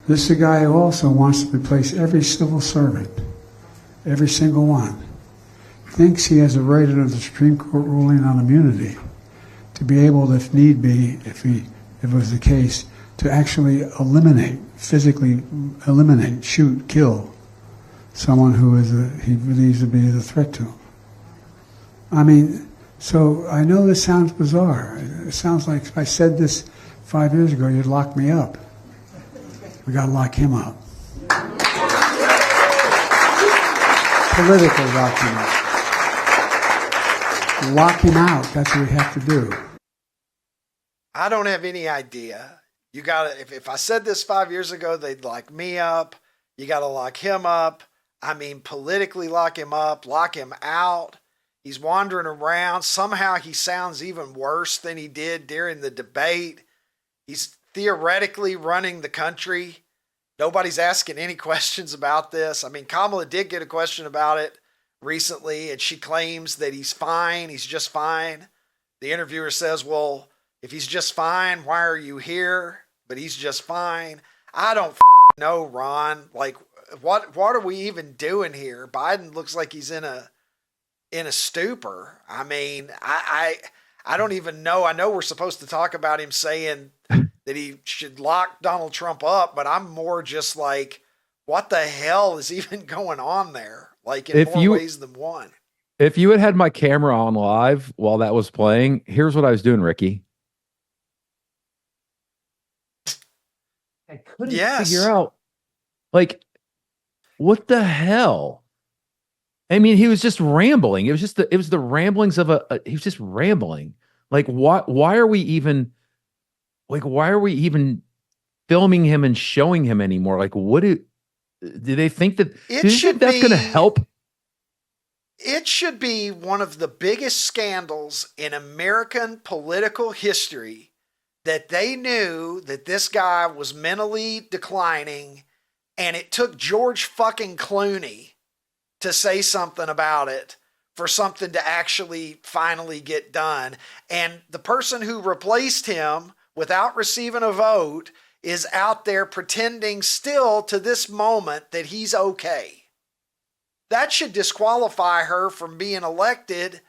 This is a guy who also wants to replace every civil servant, every single one. Thinks he has a right under the Supreme Court ruling on immunity to be able, if need be, if it was the case, to actually physically eliminate, shoot, kill someone who he believes to be a threat to him. I mean, so I know this sounds bizarre. It sounds like if I said this 5 years ago, you'd lock me up. We got to lock him up. Politically lock him up. Lock him out. That's what we have to do. I don't have any idea. You got to, if I said this 5 years ago, they'd lock me up. You got to lock him up. I mean, politically lock him up, lock him out. He's wandering around. Somehow he sounds even worse than he did during the debate. He's theoretically running the country. Nobody's asking any questions about this. I mean, Kamala did get a question about it recently, and she claims that he's fine. He's just fine. The interviewer says, well, if he's just fine, why are you here? But he's just fine. I don't know, Ron. Like, what are we even doing here? Biden looks like he's in a stupor. I mean, I don't even know. I know we're supposed to talk about him saying that he should lock Donald Trump up, but I'm more just like, what the hell is even going on there? Like in more ways than one. If you had my camera on live while that was playing, here's what I was doing, Ricky. I couldn't figure out, like, what the hell? I mean, he was just rambling. It was the ramblings of he was just rambling. Like, why are we even filming him and showing him anymore? Like, do they think that that's going to help? It should be one of the biggest scandals in American political history that they knew that this guy was mentally declining, and it took George fucking Clooney to say something about it for something to actually finally get done. And the person who replaced him without receiving a vote is out there pretending still to this moment that he's okay. That should disqualify her from being elected,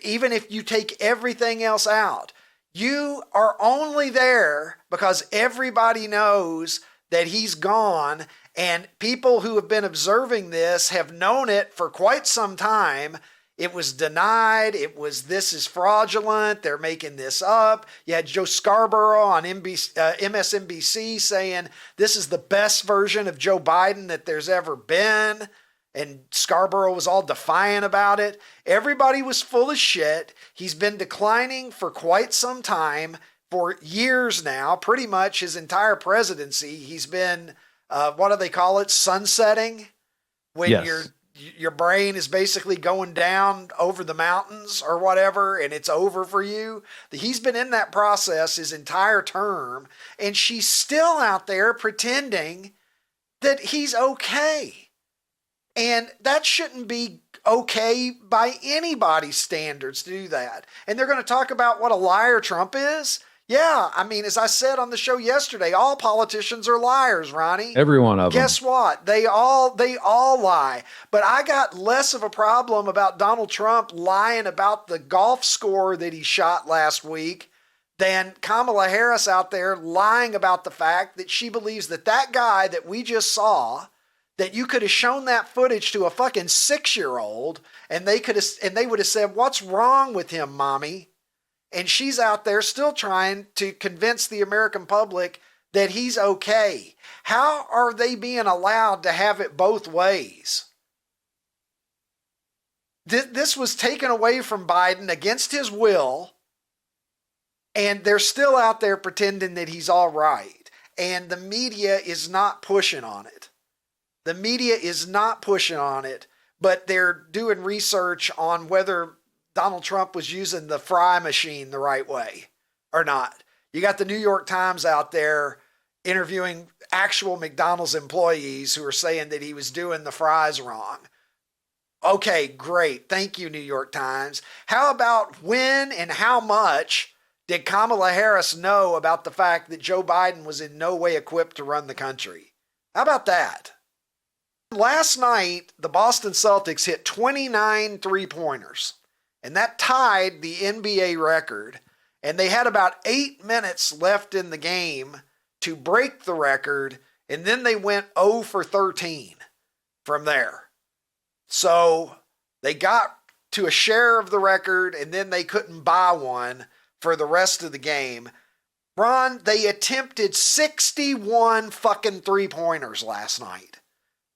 even if you take everything else out. You are only there because everybody knows that he's gone, and people who have been observing this have known it for quite some time. It was denied. This is fraudulent. They're making this up. You had Joe Scarborough on MSNBC saying this is the best version of Joe Biden that there's ever been. And Scarborough was all defiant about it. Everybody was full of shit. He's been declining for quite some time, for years now, pretty much his entire presidency. He's been, what do they call it? Sunsetting, when your brain is basically going down over the mountains or whatever, and it's over for you. He's been in that process his entire term, and she's still out there pretending that he's okay. And that shouldn't be okay by anybody's standards to do that. And they're going to talk about what a liar Trump is. Yeah, I mean, as I said on the show yesterday, all politicians are liars, Ronnie. Every one of them. Guess what? They all lie. But I got less of a problem about Donald Trump lying about the golf score that he shot last week than Kamala Harris out there lying about the fact that she believes that guy that we just saw, that you could have shown that footage to a fucking 6-year-old and they would have said, "What's wrong with him, mommy?" And she's out there still trying to convince the American public that he's okay. How are they being allowed to have it both ways? This was taken away from Biden against his will, and they're still out there pretending that he's all right. And the media is not pushing on it. The media is not pushing on it, but they're doing research on whether Donald Trump was using the fry machine the right way or not. You got the New York Times out there interviewing actual McDonald's employees who are saying that he was doing the fries wrong. Okay, great. Thank you, New York Times. How about when and how much did Kamala Harris know about the fact that Joe Biden was in no way equipped to run the country? How about that? Last night, the Boston Celtics hit 29 three-pointers, and that tied the NBA record. And they had about 8 minutes left in the game to break the record, and then they went 0 for 13 from there. So they got to a share of the record, and then they couldn't buy one for the rest of the game. Ron, they attempted 61 fucking three-pointers last night.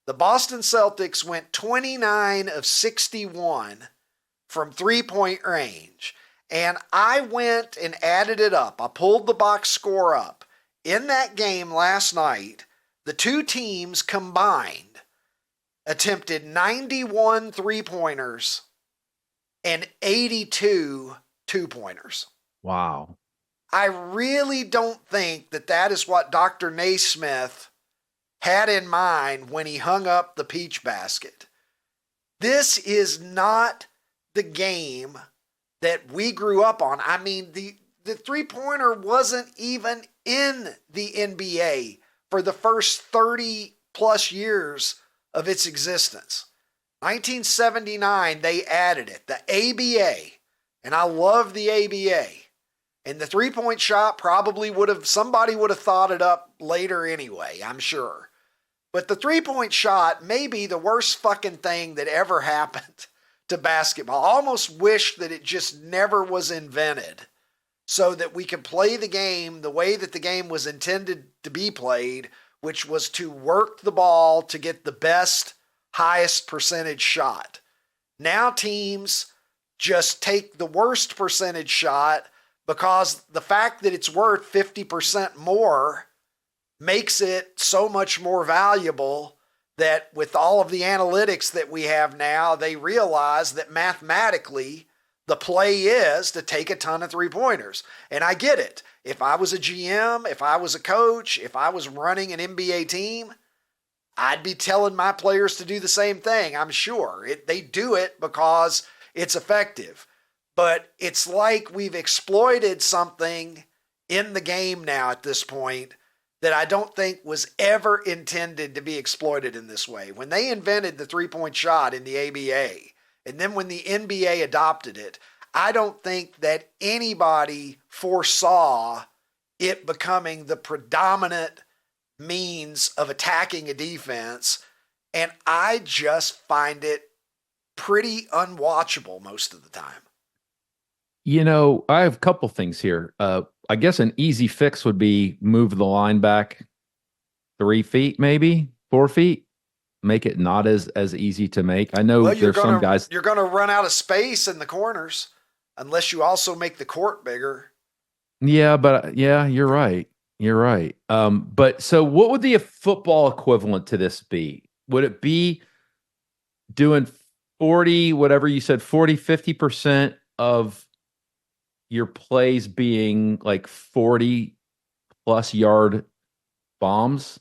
The Boston Celtics went 29 of 61 from three-point range. And I went and added it up. I pulled the box score up. In that game last night, the two teams combined attempted 91 three-pointers and 82 two-pointers. Wow. I really don't think that that is what Dr. Naismith had in mind when he hung up the peach basket. This is not the game that we grew up on. I mean, the three-pointer wasn't even in the NBA for the first 30 plus years of its existence. 1979, they added it, the ABA, and I love the ABA. And the three-point shot probably somebody would have thought it up later anyway, I'm sure. But the three-point shot may be the worst fucking thing that ever happened to basketball. I almost wish that it just never was invented so that we could play the game the way that the game was intended to be played, which was to work the ball to get the best, highest percentage shot. Now teams just take the worst percentage shot because the fact that it's worth 50% more makes it so much more valuable that with all of the analytics that we have now, they realize that mathematically the play is to take a ton of three-pointers. And I get it. If I was a GM, if I was a coach, if I was running an NBA team, I'd be telling my players to do the same thing, I'm sure. They do it because it's effective. But it's like we've exploited something in the game now at this point that I don't think was ever intended to be exploited in this way. When they invented the three-point shot in the ABA, and then when the NBA adopted it, I don't think that anybody foresaw it becoming the predominant means of attacking a defense. And I just find it pretty unwatchable most of the time. You know, I have a couple things here. I guess an easy fix would be move the line back 3 feet, maybe 4 feet. Make it not as easy to make. I know there's some guys. You're going to run out of space in the corners unless you also make the court bigger. Yeah, but yeah, you're right. You're right. But so what would the football equivalent to this be? Would it be doing 40, whatever you said, 40, 50% of your plays being like 40 plus yard bombs?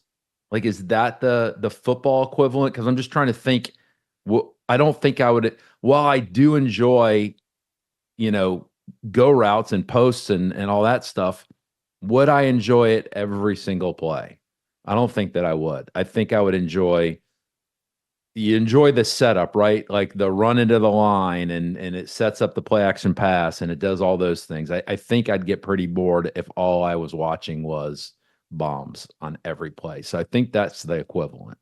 Like, is that the football equivalent? Because I'm just trying to think. Well, I don't think I would. While I do enjoy, go routes and posts and all that stuff, would I enjoy it every single play? I don't think that I would. I think I would enjoy the setup, right? Like the run into the line and it sets up the play action pass and it does all those things. I think I'd get pretty bored if all I was watching was bombs on every play. So I think that's the equivalent.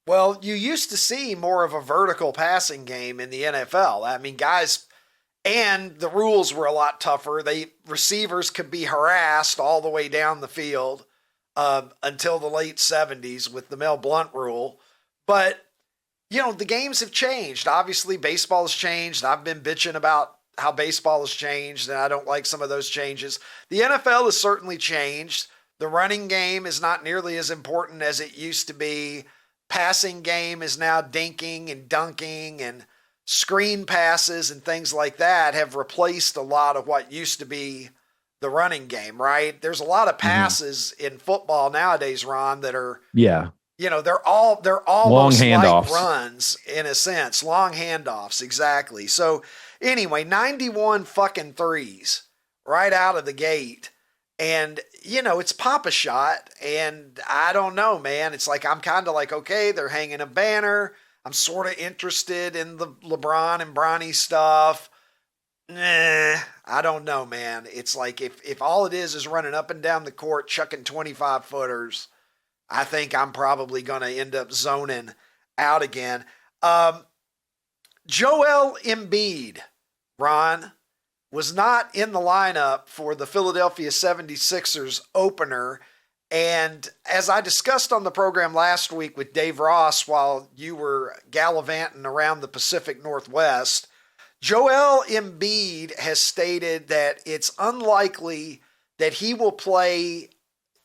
Well, you used to see more of a vertical passing game in the NFL. I mean, guys, and the rules were a lot tougher. Receivers could be harassed all the way down the field until the late 70s with the Mel Blount rule. But, the games have changed. Obviously, baseball has changed. I've been bitching about how baseball has changed, and I don't like some of those changes. The NFL has certainly changed. The running game is not nearly as important as it used to be. Passing game is now dinking and dunking, and screen passes and things like that have replaced a lot of what used to be the running game, right? There's a lot of passes in football nowadays, Ron, that are they're almost like runs in a sense, long handoffs, exactly. So anyway, 91 fucking threes. right out of the gate. And, it's Papa Shot. And I don't know, man. It's like, I'm kind of like, okay, they're hanging a banner. I'm sort of interested in the LeBron and Bronny stuff. Nah, I don't know, man. It's like if all it is running up and down the court, chucking 25 footers, I think I'm probably going to end up zoning out again. Joel Embiid, Ron, was not in the lineup for the Philadelphia 76ers opener. And as I discussed on the program last week with Dave Ross while you were gallivanting around the Pacific Northwest, Joel Embiid has stated that it's unlikely that he will play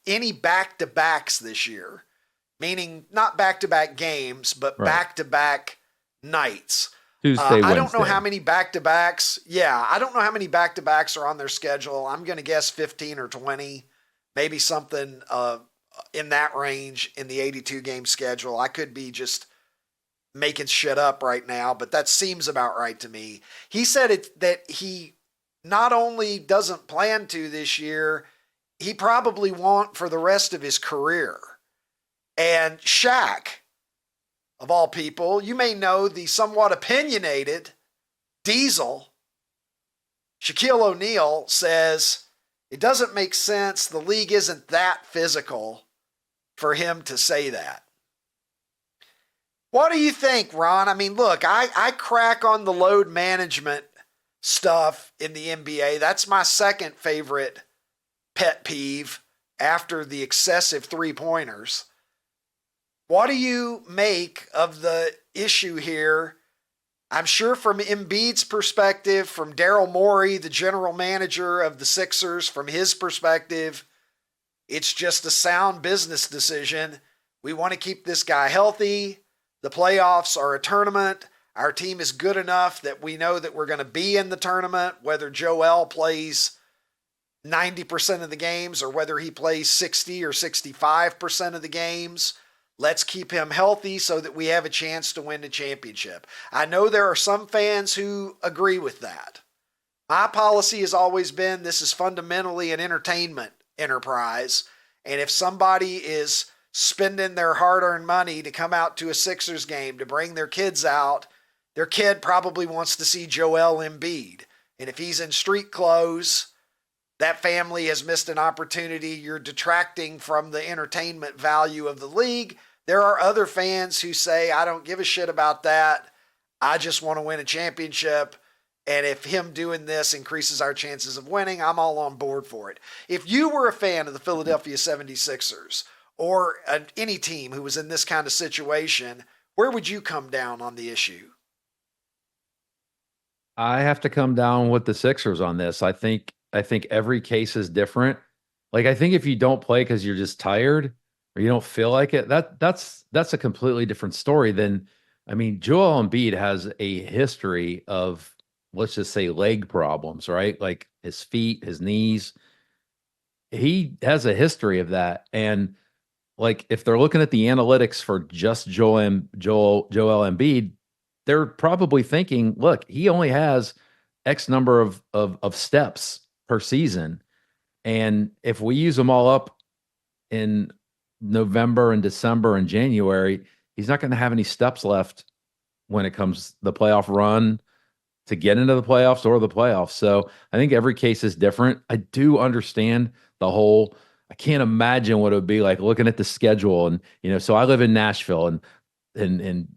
any back-to-backs this year, meaning not back-to-back games, but back-to-back nights. Tuesday, I don't know how many back-to-backs. Yeah, I don't know how many back-to-backs are on their schedule. I'm going to guess 15 or 20, maybe something in that range in the 82-game schedule. I could be just making shit up right now, but that seems about right to me. He said that he not only doesn't plan to this year, he probably won't for the rest of his career. And Shaq, of all people, you may know the somewhat opinionated Diesel, Shaquille O'Neal, says it doesn't make sense. The league isn't that physical for him to say that. What do you think, Ron? I mean, look, I crack on the load management stuff in the NBA. That's my second favorite pet peeve after the excessive three-pointers. What do you make of the issue here? I'm sure from Embiid's perspective, from Daryl Morey, the general manager of the Sixers, from his perspective, it's just a sound business decision. We want to keep this guy healthy. The playoffs are a tournament. Our team is good enough that we know that we're going to be in the tournament, whether Joel plays 90% of the games or whether he plays 60 or 65% of the games. Let's keep him healthy so that we have a chance to win the championship. I know there are some fans who agree with that. My policy has always been this is fundamentally an entertainment enterprise. And if somebody is spending their hard-earned money to come out to a Sixers game to bring their kids out, their kid probably wants to see Joel Embiid. And if he's in street clothes, that family has missed an opportunity. You're detracting from the entertainment value of the league. There are other fans who say, I don't give a shit about that. I just want to win a championship. And if him doing this increases our chances of winning, I'm all on board for it. If you were a fan of the Philadelphia 76ers or any team who was in this kind of situation, where would you come down on the issue? I have to come down with the Sixers on this. I think every case is different. Like, I think if you don't play because you're just tired or you don't feel like it, that's a completely different story than, I mean, Joel Embiid has a history of, let's just say, leg problems, right? Like his feet, his knees. He has a history of that. And like, if they're looking at the analytics for just Joel Embiid, they're probably thinking, look, he only has X number of steps per season. And if we use them all up in November and December and January, he's not going to have any steps left when it comes the playoff run to get into the playoffs or the playoffs. So I think every case is different. I do understand the whole, I can't imagine what it would be like looking at the schedule. And, so I live in Nashville and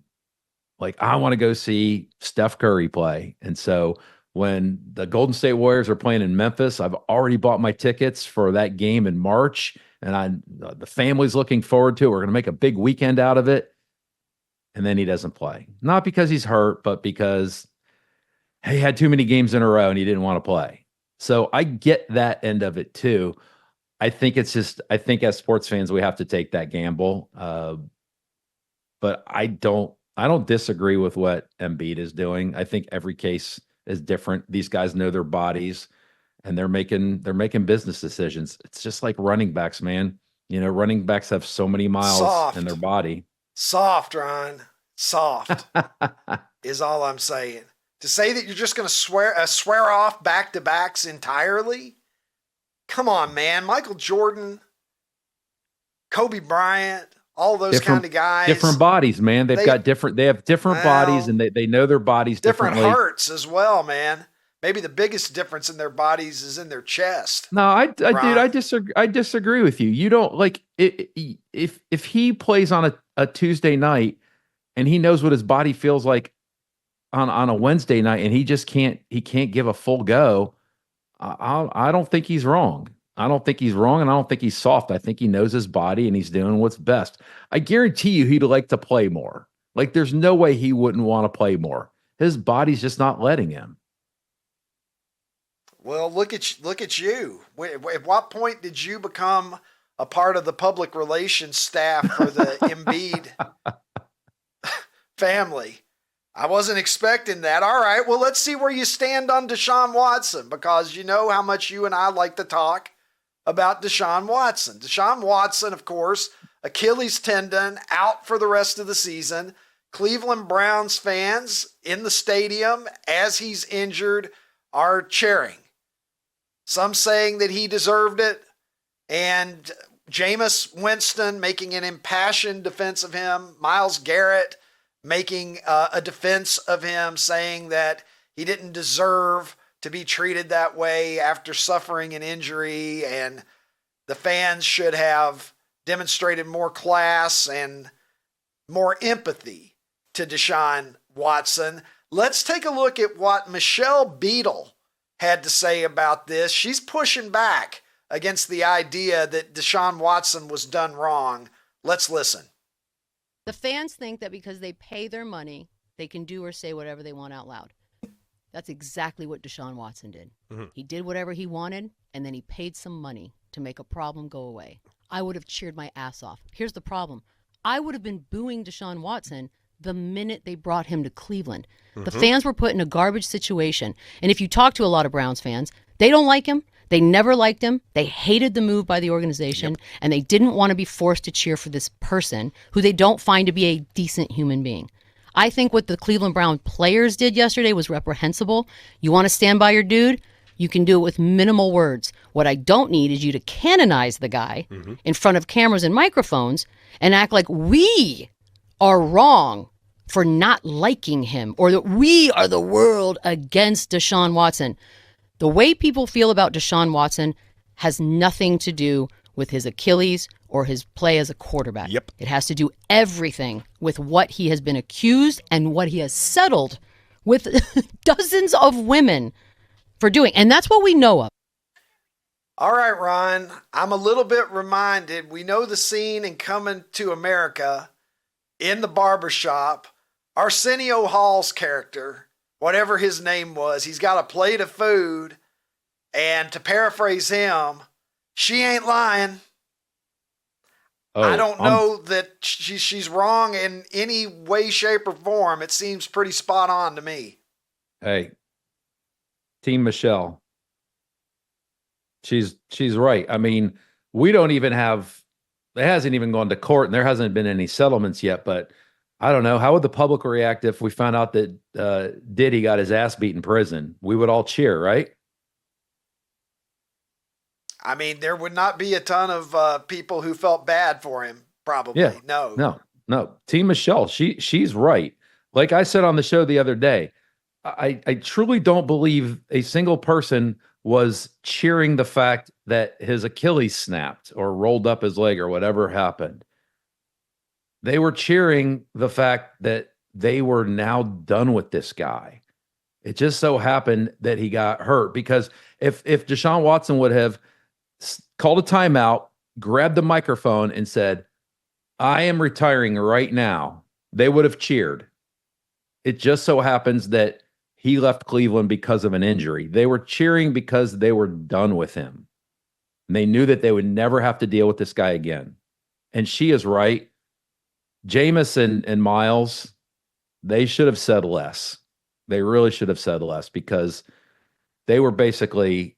like, I want to go see Steph Curry play. And so when the Golden State Warriors are playing in Memphis, I've already bought my tickets for that game in March, and the family's looking forward to it. We're going to make a big weekend out of it. And then he doesn't play. Not because he's hurt, but because he had too many games in a row and he didn't want to play. So I get that end of it too. I think as sports fans, we have to take that gamble. But I don't disagree with what Embiid is doing. I think every case is different. These guys know their bodies and they're making business decisions. It's just like running backs, man. Running backs have so many miles in their body. Soft, Ron. Soft is all I'm saying. To say that you're just going to swear off back-to-backs entirely? Come on, man. Michael Jordan, Kobe Bryant, all those kind of guys. Different bodies, man. They have different bodies, and they know their bodies differently. Different hearts as well, man. Maybe the biggest difference in their bodies is in their chest. No, dude, I disagree. I disagree with you. You don't like if he plays on a Tuesday night and he knows what his body feels like on a Wednesday night, and he can't give a full go. I don't think he's wrong. I don't think he's wrong, and I don't think he's soft. I think he knows his body and he's doing what's best. I guarantee you he'd like to play more. Like, there's no way he wouldn't want to play more. His body's just not letting him. Well, look at you. At what point did you become a part of the public relations staff for the Embiid family? I wasn't expecting that. All right, well, let's see where you stand on Deshaun Watson, because you know how much you and I like to talk about Deshaun Watson. Deshaun Watson, of course, Achilles tendon, out for the rest of the season. Cleveland Browns fans in the stadium as he's injured are cheering. Some saying that he deserved it, and Jameis Winston making an impassioned defense of him. Myles Garrett making a defense of him, saying that he didn't deserve to be treated that way after suffering an injury, and the fans should have demonstrated more class and more empathy to Deshaun Watson. Let's take a look at what Michele Beadle had to say about this. She's pushing back against the idea that Deshaun Watson was done wrong. Let's listen. The fans think that because they pay their money, they can do or say whatever they want out loud. That's exactly what Deshaun Watson did. Mm-hmm. He did whatever he wanted, and then he paid some money to make a problem go away. I would have cheered my ass off. Here's the problem. I would have been booing Deshaun Watson the minute they brought him to Cleveland. Mm-hmm. The fans were put in a garbage situation. And if you talk to a lot of Browns fans, they don't like him. They never liked him. They hated the move by the organization, and they didn't want to be forced to cheer for this person who they don't find to be a decent human being. I think what the Cleveland Brown players did yesterday was reprehensible. You want to stand by your dude? You can do it with minimal words. What I don't need is you to canonize the guy in front of cameras and microphones and act like we are wrong for not liking him, or that we are the world against Deshaun Watson. The way people feel about Deshaun Watson has nothing to do with his Achilles or his play as a quarterback. Yep. It has to do everything with what he has been accused and what he has settled with dozens of women for doing. And that's what we know of. All right, Ron, I'm a little bit reminded. We know the scene in Coming to America in the barbershop. Arsenio Hall's character, whatever his name was, he's got a plate of food, and to paraphrase him, she ain't lying. I don't know that she's wrong in any way, shape, or form. It seems pretty spot on to me. Hey, Team Michele. She's right. I mean, we don't even have, it hasn't even gone to court, and there hasn't been any settlements yet, but I don't know. How would the public react if we found out that Diddy got his ass beat in prison? We would all cheer, right? I mean, there would not be a ton of people who felt bad for him, probably. Yeah. No. Team Michele, she's right. Like I said on the show the other day, I truly don't believe a single person was cheering the fact that his Achilles snapped or rolled up his leg or whatever happened. They were cheering the fact that they were now done with this guy. It just so happened that he got hurt, because if Deshaun Watson would have called a timeout, grabbed the microphone and said, "I am retiring right now," they would have cheered. It just so happens that he left Cleveland because of an injury. They were cheering because they were done with him. And they knew that they would never have to deal with this guy again. And she is right. Jameis and Myles, they should have said less. They really should have said less, because they were basically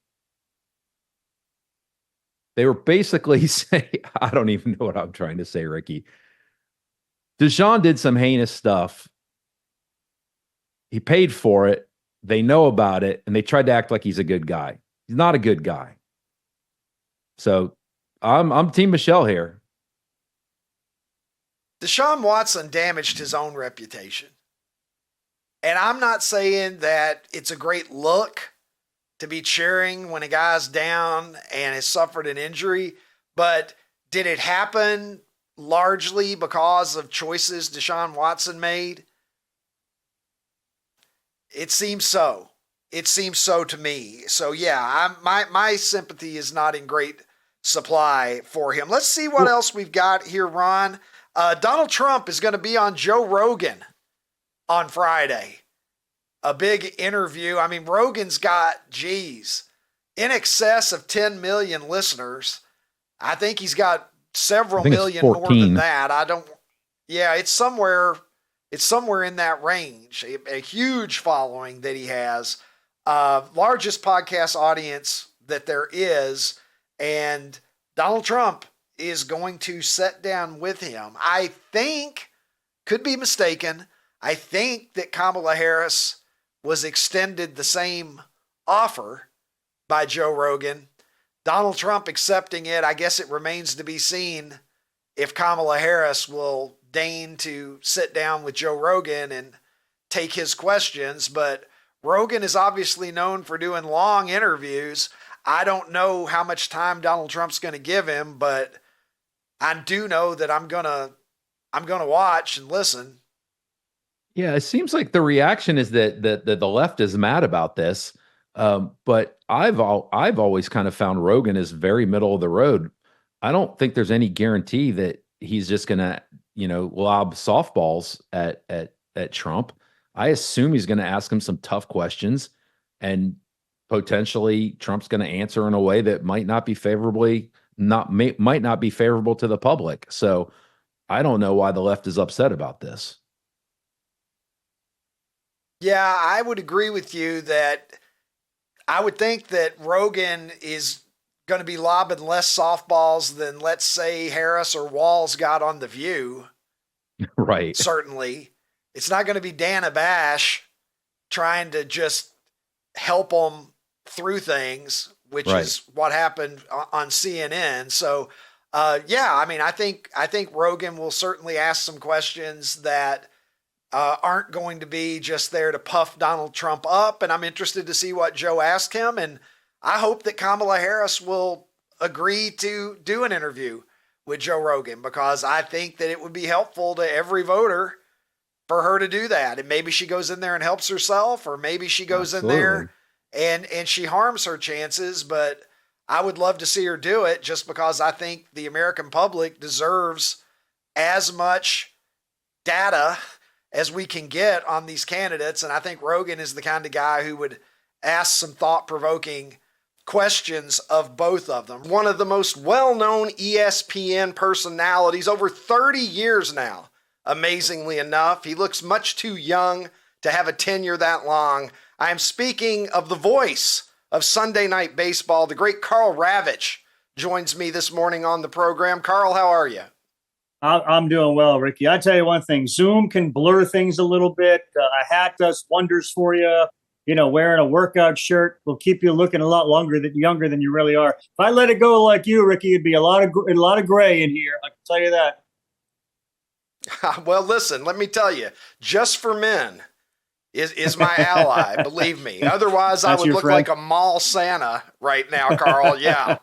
saying, I don't even know what I'm trying to say, Ricky. Deshaun did some heinous stuff. He paid for it. They know about it, and they tried to act like he's a good guy. He's not a good guy. So I'm Team Michele here. Deshaun Watson damaged his own reputation. And I'm not saying that it's a great look to be cheering when a guy's down and has suffered an injury, but did it happen largely because of choices Deshaun Watson made? It seems so. It seems so to me. So yeah, my sympathy is not in great supply for him. Let's see what else we've got here, Ron. Donald Trump is going to be on Joe Rogan on Friday. A big interview. I mean, Rogan's got, in excess of 10 million listeners. I think he's got several million more than that. It's somewhere in that range. A huge following that he has. Largest podcast audience that there is. And Donald Trump is going to sit down with him. I think, could be mistaken, I think that Kamala Harris was extended the same offer by Joe Rogan. Donald Trump accepting it, I guess it remains to be seen if Kamala Harris will deign to sit down with Joe Rogan and take his questions. But Rogan is obviously known for doing long interviews. I don't know how much time Donald Trump's going to give him, but I do know that I'm gonna watch and listen. Yeah, it seems like the reaction is that the left is mad about this, but I've always kind of found Rogan is very middle of the road. I don't think there's any guarantee that he's just gonna lob softballs at Trump. I assume he's going to ask him some tough questions, and potentially Trump's going to answer in a way that might not be favorable to the public. So I don't know why the left is upset about this. Yeah, I would agree with you that I would think that Rogan is going to be lobbing less softballs than, let's say, Harris or Walls got on The View. Right. Certainly. It's not going to be Dana Bash trying to just help them through things, which is what happened on CNN. So, I think Rogan will certainly ask some questions that aren't going to be just there to puff Donald Trump up. And I'm interested to see what Joe asked him. And I hope that Kamala Harris will agree to do an interview with Joe Rogan, because I think that it would be helpful to every voter for her to do that. And maybe she goes in there and helps herself, or maybe she goes in there and she harms her chances. But I would love to see her do it, just because I think the American public deserves as much data as we can get on these candidates. And I think Rogan is the kind of guy who would ask some thought-provoking questions of both of them. One of the most well-known ESPN personalities, over 30 years now, amazingly enough. He looks much too young to have a tenure that long. I am speaking of the voice of Sunday Night Baseball. The great Karl Ravech joins me this morning on the program. Karl, how are you? I'm doing well, Ricky. I tell you one thing, Zoom can blur things a little bit. A hat does wonders for you. Wearing a workout shirt will keep you looking a lot younger than you really are. If I let it go like you, Ricky, it'd be a lot of gray in here. I can tell you that. Well, listen, let me tell you, Just for Men is my ally, believe me. Otherwise, That's I would look friend. like a mall Santa right now, Karl. Yeah.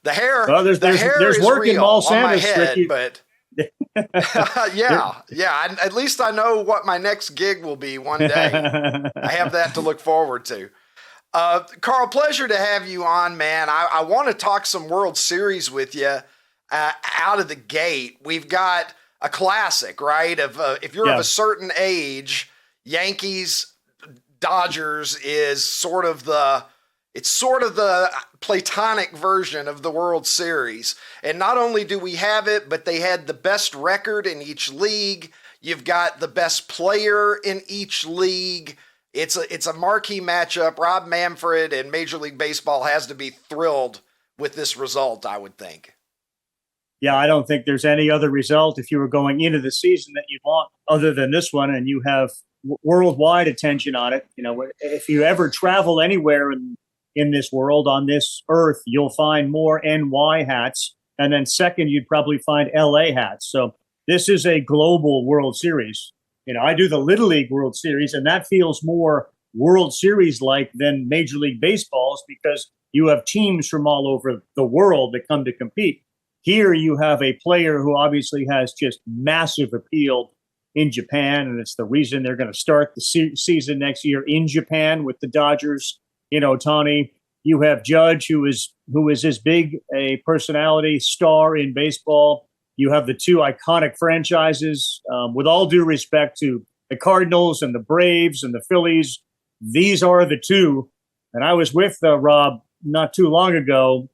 The hair, well, there's is work in real mall on Santas, my head, Ricky. but yeah. At least I know what my next gig will be one day. I have that to look forward to. Karl, pleasure to have you on, man. I want to talk some World Series with you out of the gate. We've got a classic, right? If you're of a certain age, Yankees Dodgers is sort of the platonic version of the World Series. And not only do we have it, but they had the best record in each league. You've got the best player in each league. It's a marquee matchup. Rob Manfred and Major League Baseball has to be thrilled with this result, I would think. Yeah, I don't think there's any other result if you were going into the season that you want other than this one, and you have worldwide attention on it. You know, if you ever travel anywhere in this world, on this earth, you'll find more NY hats. And then second, you'd probably find LA hats. So this is a global World Series. You know, I do the Little League World Series, and that feels more World Series like than Major League Baseball's, because you have teams from all over the world that come to compete. Here you have a player who obviously has just massive appeal in Japan, and it's the reason they're going to start the season next year in Japan with the Dodgers. You know, Ohtani. You have Judge, who is as big a personality star in baseball. You have the two iconic franchises. With all due respect to the Cardinals and the Braves and the Phillies, these are the two. And I was with Rob not too long ago.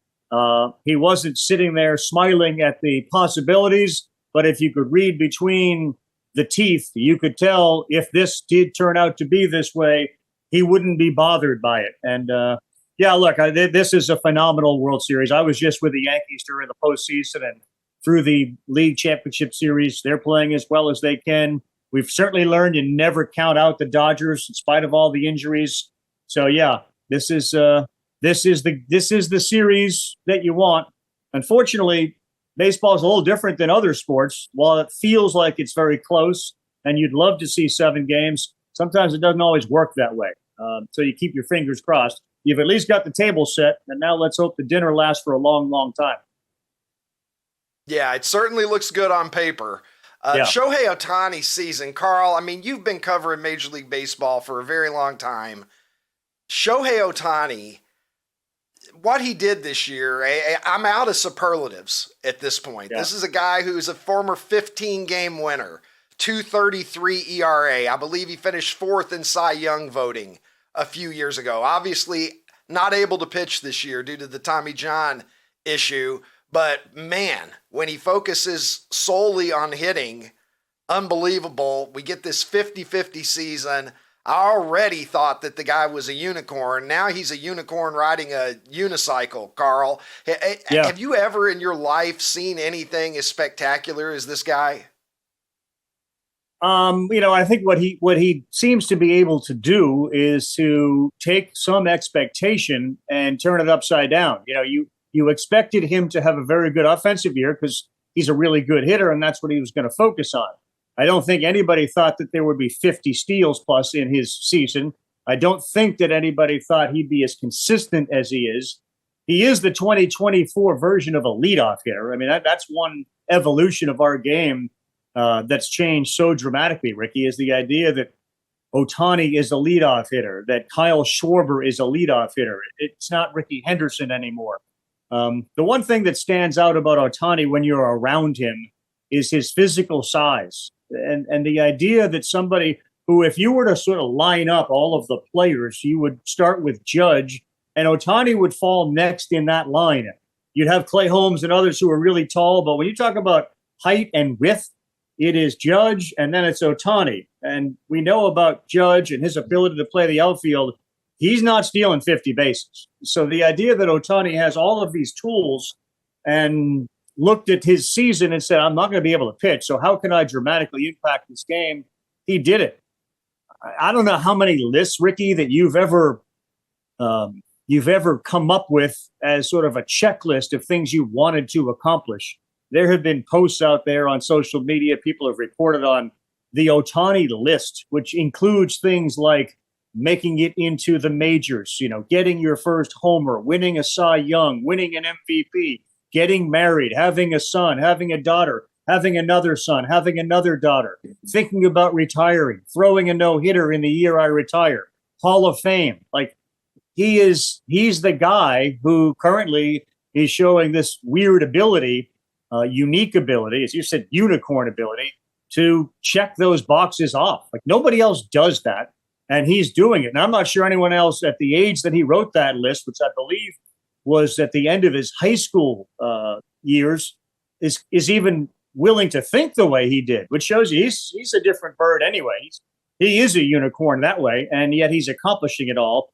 He wasn't sitting there smiling at the possibilities, but if you could read between the teeth, you could tell if this did turn out to be this way, he wouldn't be bothered by it. And yeah, look, this is a phenomenal World Series. I was just with the Yankees during the postseason and through the League Championship Series. They're playing as well as they can. We've certainly learned you never count out the Dodgers in spite of all the injuries. So yeah, this is the series that you want. Unfortunately, baseball is a little different than other sports. While it feels like it's very close and you'd love to see 7 games, sometimes it doesn't always work that way. So you keep your fingers crossed. You've at least got the table set, and now let's hope the dinner lasts for a long, long time. Yeah, it certainly looks good on paper. Shohei Ohtani's season, Karl, I mean, you've been covering Major League Baseball for a very long time. Shohei Ohtani, what he did this year, I'm out of superlatives at this point. Yeah. This is a guy who's a former 15-game winner, 2.33 ERA. I believe he finished 4th in Cy Young voting a few years ago. Obviously not able to pitch this year due to the Tommy John issue, but man, when he focuses solely on hitting, unbelievable. We get this 50-50 season. I already thought that the guy was a unicorn. Now he's a unicorn riding a unicycle, Karl. Yeah. Have you ever in your life seen anything as spectacular as this guy? You know, I think what he seems to be able to do is to take some expectation and turn it upside down. You know, you expected him to have a very good offensive year because he's a really good hitter, and that's what he was going to focus on. I don't think anybody thought that there would be 50 steals plus in his season. I don't think that anybody thought he'd be as consistent as he is. He is the 2024 version of a leadoff hitter. I mean, that's one evolution of our game that's changed so dramatically, Ricky, is the idea that Ohtani is a leadoff hitter, that Kyle Schwarber is a leadoff hitter. It's not Ricky Henderson anymore. The one thing that stands out about Ohtani when you're around him is his physical size. And the idea that somebody who, if you were to sort of line up all of the players, you would start with Judge, and Ohtani would fall next in that line. You'd have Clay Holmes and others who are really tall, but when you talk about height and width, it is Judge, and then it's Ohtani. And we know about Judge and his ability to play the outfield. He's not stealing 50 bases. So the idea that Ohtani has all of these tools and looked at his season and said, I'm not going to be able to pitch, so how can I dramatically impact this game? He did it. I don't know how many lists, Ricky, that you've ever come up with as sort of a checklist of things you wanted to accomplish. There have been posts out there on social media. People have reported on the Ohtani list, which includes things like making it into the majors, you know, getting your first homer, winning a Cy Young, winning an MVP, getting married, having a son, having a daughter, having another son, having another daughter, thinking about retiring, throwing a no-hitter in the year I retire, Hall of Fame. Like, he's the guy who currently is showing this weird ability, unique ability, as you said, unicorn ability, to check those boxes off. Like, nobody else does that, and he's doing it. And I'm not sure anyone else at the age that he wrote that list, which I believe was at the end of his high school years, is even willing to think the way he did, which shows you he's a different bird anyway. He is a unicorn that way, and yet he's accomplishing it all.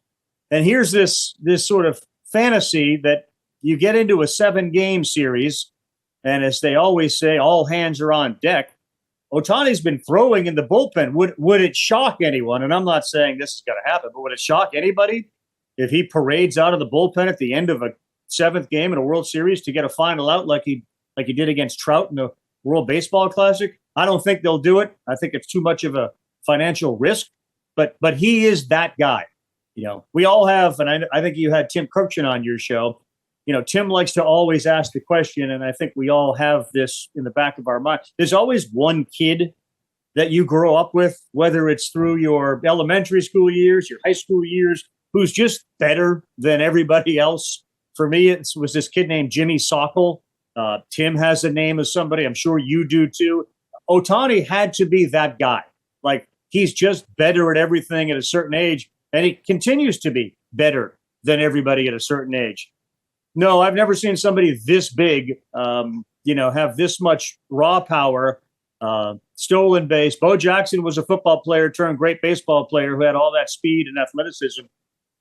And here's this sort of fantasy that you get into a 7-game series, and as they always say, all hands are on deck. Ohtani's been throwing in the bullpen. Would it shock anyone? And I'm not saying this is going to happen, but would it shock anybody if he parades out of the bullpen at the end of a 7th game in a World Series to get a final out like he did against Trout in the World Baseball Classic? I don't think they'll do it. I think it's too much of a financial risk. But he is that guy. We all have, and I think you had Tim Kirkchin on your show. Tim likes to always ask the question, and I think we all have this in the back of our mind. There's always one kid that you grow up with, whether it's through your elementary school years, your high school years, who's just better than everybody else. For me, it was this kid named Jimmy Sokol. Tim has a name of somebody. I'm sure you do too. Ohtani had to be that guy. Like, he's just better at everything at a certain age, and he continues to be better than everybody at a certain age. No, I've never seen somebody this big, have this much raw power, stolen base. Bo Jackson was a football player turned great baseball player who had all that speed and athleticism.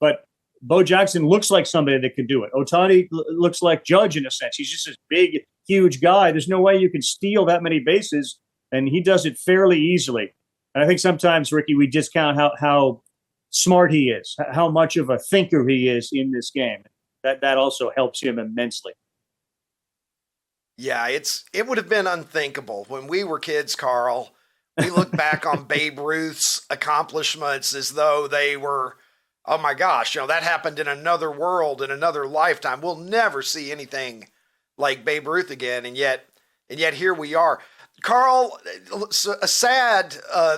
But Bo Jackson looks like somebody that can do it. Ohtani looks like Judge in a sense. He's just this big, huge guy. There's no way you can steal that many bases, and he does it fairly easily. And I think sometimes, Ricky, we discount how smart he is, how much of a thinker he is in this game. That also helps him immensely. Yeah, it would have been unthinkable when we were kids, Karl. We look back on Babe Ruth's accomplishments as though they were, oh my gosh, that happened in another world, in another lifetime. We'll never see anything like Babe Ruth again, and yet here we are. Karl, a sad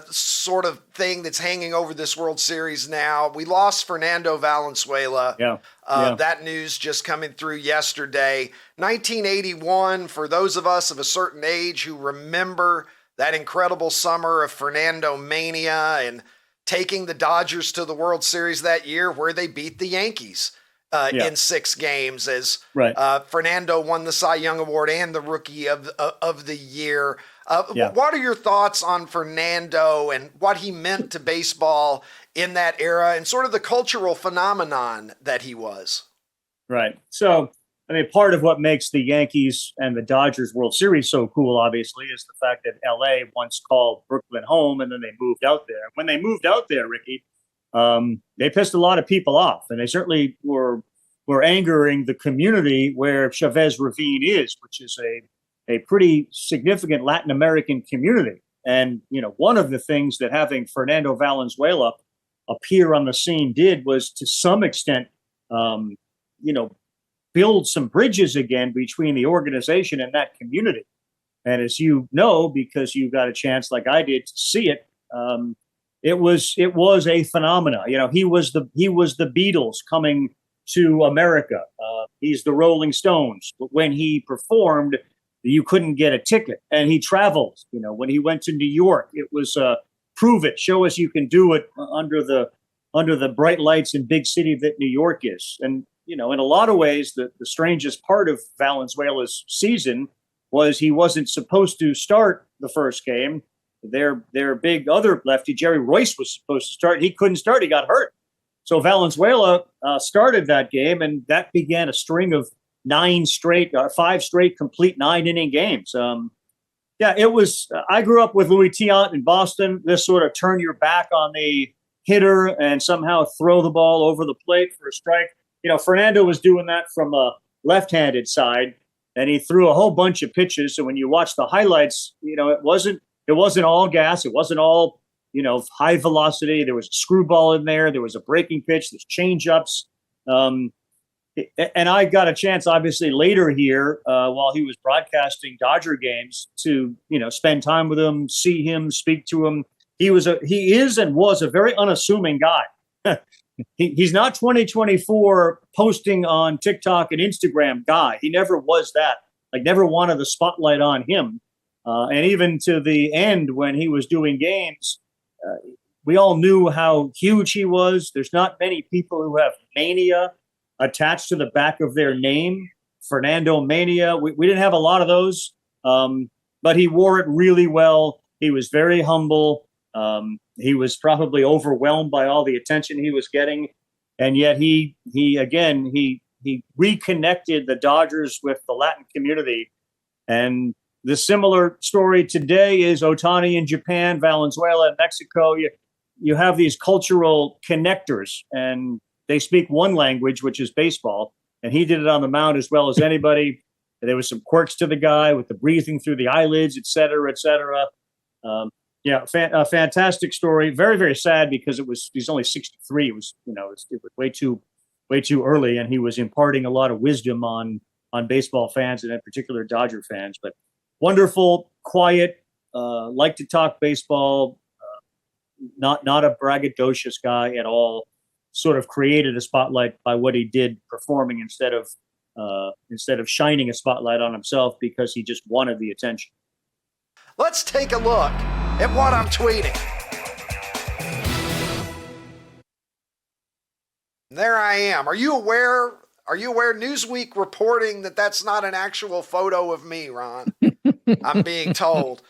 sort of thing that's hanging over this World Series now. We lost Fernando Valenzuela. Yeah. That news just coming through yesterday. 1981, for those of us of a certain age who remember that incredible summer of Fernando mania and taking the Dodgers to the World Series that year where they beat the Yankees in 6 games as Fernando won the Cy Young Award and the Rookie of the Year. What are your thoughts on Fernando and what he meant to baseball in that era and sort of the cultural phenomenon that he was? Right. So, I mean, part of what makes the Yankees and the Dodgers World Series so cool, obviously, is the fact that LA once called Brooklyn home and then they moved out there. When they moved out there, Ricky, they pissed a lot of people off, and they certainly were angering the community where Chavez Ravine is, which is a pretty significant Latin American community. And, one of the things that having Fernando Valenzuela appear on the scene did was to some extent, build some bridges again between the organization and that community. And as you know, because you got a chance like I did to see it, it was a phenomena. He was the Beatles coming to America. He's the Rolling Stones. But when he performed, you couldn't get a ticket, and he traveled. When he went to New York, it was prove it, show us you can do it under the bright lights and big city that New York is. And in a lot of ways, the strangest part of Valenzuela's season was he wasn't supposed to start the first game. Their big other lefty, Jerry Royce, was supposed to start. He couldn't start. He got hurt. So Valenzuela started that game, and that began a string of 5 straight complete 9-inning games. It was. I grew up with Louis Tiant in Boston. This sort of turn your back on the hitter and somehow throw the ball over the plate for a strike. Fernando was doing that from a left-handed side, and he threw a whole bunch of pitches. So when you watch the highlights, it wasn't all gas. It wasn't all high velocity. There was a screwball in there. There was a breaking pitch. There's change-ups. And I got a chance, obviously, later here while he was broadcasting Dodger games to, spend time with him, see him, speak to him. He is and was a very unassuming guy. He's not 2024 posting on TikTok and Instagram guy. He never was that. Never wanted the spotlight on him. And even to the end when he was doing games, we all knew how huge he was. There's not many people who have mania attached to the back of their name. Fernando Mania. We didn't have a lot of those, but he wore it really well. He was very humble. He was probably overwhelmed by all the attention he was getting. And yet he reconnected the Dodgers with the Latin community. And The similar story today is Ohtani in Japan, Valenzuela in Mexico. You have these cultural connectors, and they speak one language, which is baseball. And he did it on the mound as well as anybody. There was some quirks to the guy with the breathing through the eyelids, et cetera, et cetera. A fantastic story. Very, very sad because he's only 63. It was way too early, and he was imparting a lot of wisdom on baseball fans and in particular Dodger fans. But wonderful, quiet, like to talk baseball, not a braggadocious guy at all. Sort of created a spotlight by what he did performing instead of shining a spotlight on himself because he just wanted the attention. Let's take a look at what I'm tweeting. There I am. Are you aware Newsweek reporting that that's not an actual photo of me, Ron? I'm being told.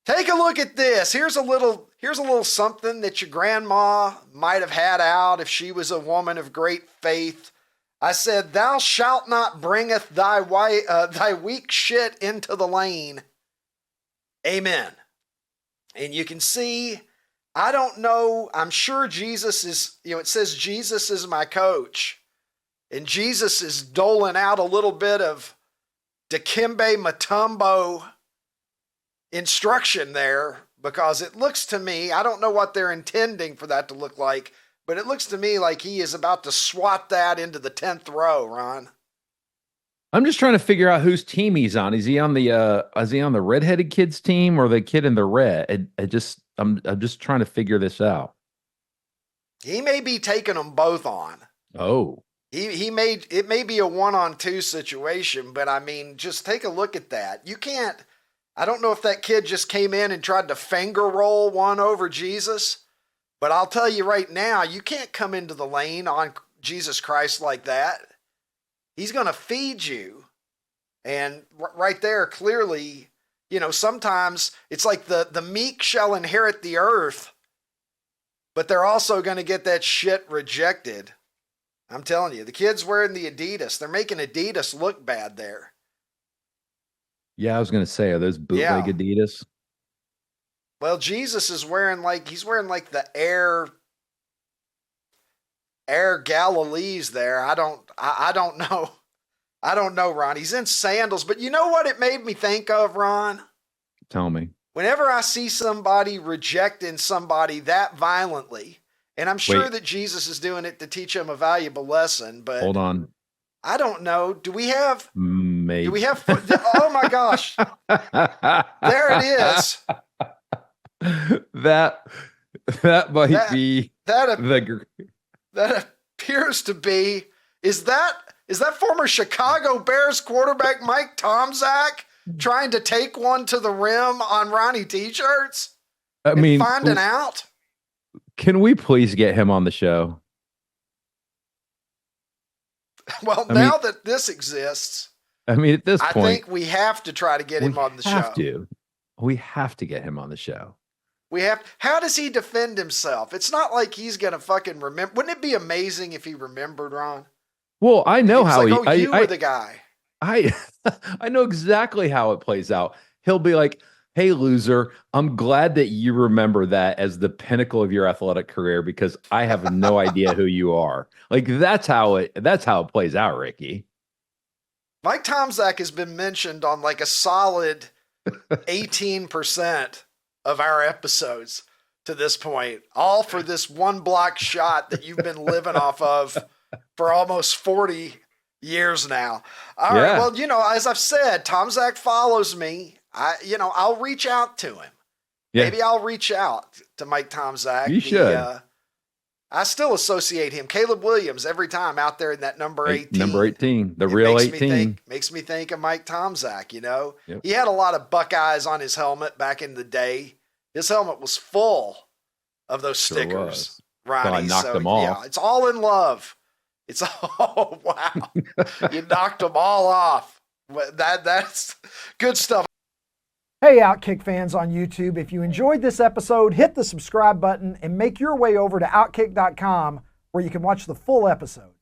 Take a look at this. Here's a little something that your grandma might have had out if she was a woman of great faith. I said, "Thou shalt not bringeth thy weak shit into the lane." Amen. And you can see, I don't know, I'm sure Jesus is, it says Jesus is my coach. And Jesus is doling out a little bit of Dikembe Mutombo instruction there, because it looks to me, I don't know what they're intending for that to look like, but it looks to me like he is about to swat that into the 10th row, Ron. I'm just trying to figure out whose team he's on. Is he on the redheaded kid's team or the kid in the red? I'm just trying to figure this out. He may be taking them both on. Oh. It may be a 1-on-2 situation, but I mean, just take a look at that. You can't, I don't know if that kid just came in and tried to finger roll one over Jesus, but I'll tell you right now, you can't come into the lane on Jesus Christ like that. He's going to feed you. And right there, clearly, sometimes it's like the meek shall inherit the earth, but they're also going to get that shit rejected. I'm telling you, the kid's wearing the Adidas. They're making Adidas look bad there. Yeah, I was going to say, are those bootleg Adidas? Well, Jesus is wearing the Air Galilees there. I don't know. I don't know, Ron. He's in sandals, but you know what it made me think of, Ron? Tell me. Whenever I see somebody rejecting somebody that violently, and I'm sure that Jesus is doing it to teach him a valuable lesson, but hold on. I don't know. Do we have? Maybe. Do we have? Oh my gosh! There it is. That might be that appears to be. Is that former Chicago Bears quarterback Mike Tomczak trying to take one to the rim on Ronnie t-shirts? Finding out. Can we please get him on the show? Well, now that this exists, at this point, I think we have to try to get him on the show. We have to get him on the show. How does he defend himself? It's not like he's going to fucking remember. Wouldn't it be amazing if he remembered, Ron? Well, I know how you were the guy. I know exactly how it plays out. He'll be like, "Hey, loser, I'm glad that you remember that as the pinnacle of your athletic career because I have no idea who you are." Like that's how it plays out, Ricky. Mike Tomczak has been mentioned on like a solid 18% of our episodes to this point, all for this one block shot that you've been living off of for almost 40 years now. All right. Well, as I've said, Tomczak follows me. I'll reach out to him. Yeah. Maybe I'll reach out to Mike Tomczak. You should. I still associate him, Caleb Williams, every time out there in that number 18. Number 18, the real 18. Makes me think of Mike Tomczak, Yep. He had a lot of Buckeyes on his helmet back in the day. His helmet was full of those stickers, Ronnie. I knocked them off. Yeah, it's all in love. It's oh wow. You knocked them all off. That's good stuff. Hey, OutKick fans on YouTube, if you enjoyed this episode, hit the subscribe button and make your way over to OutKick.com where you can watch the full episode.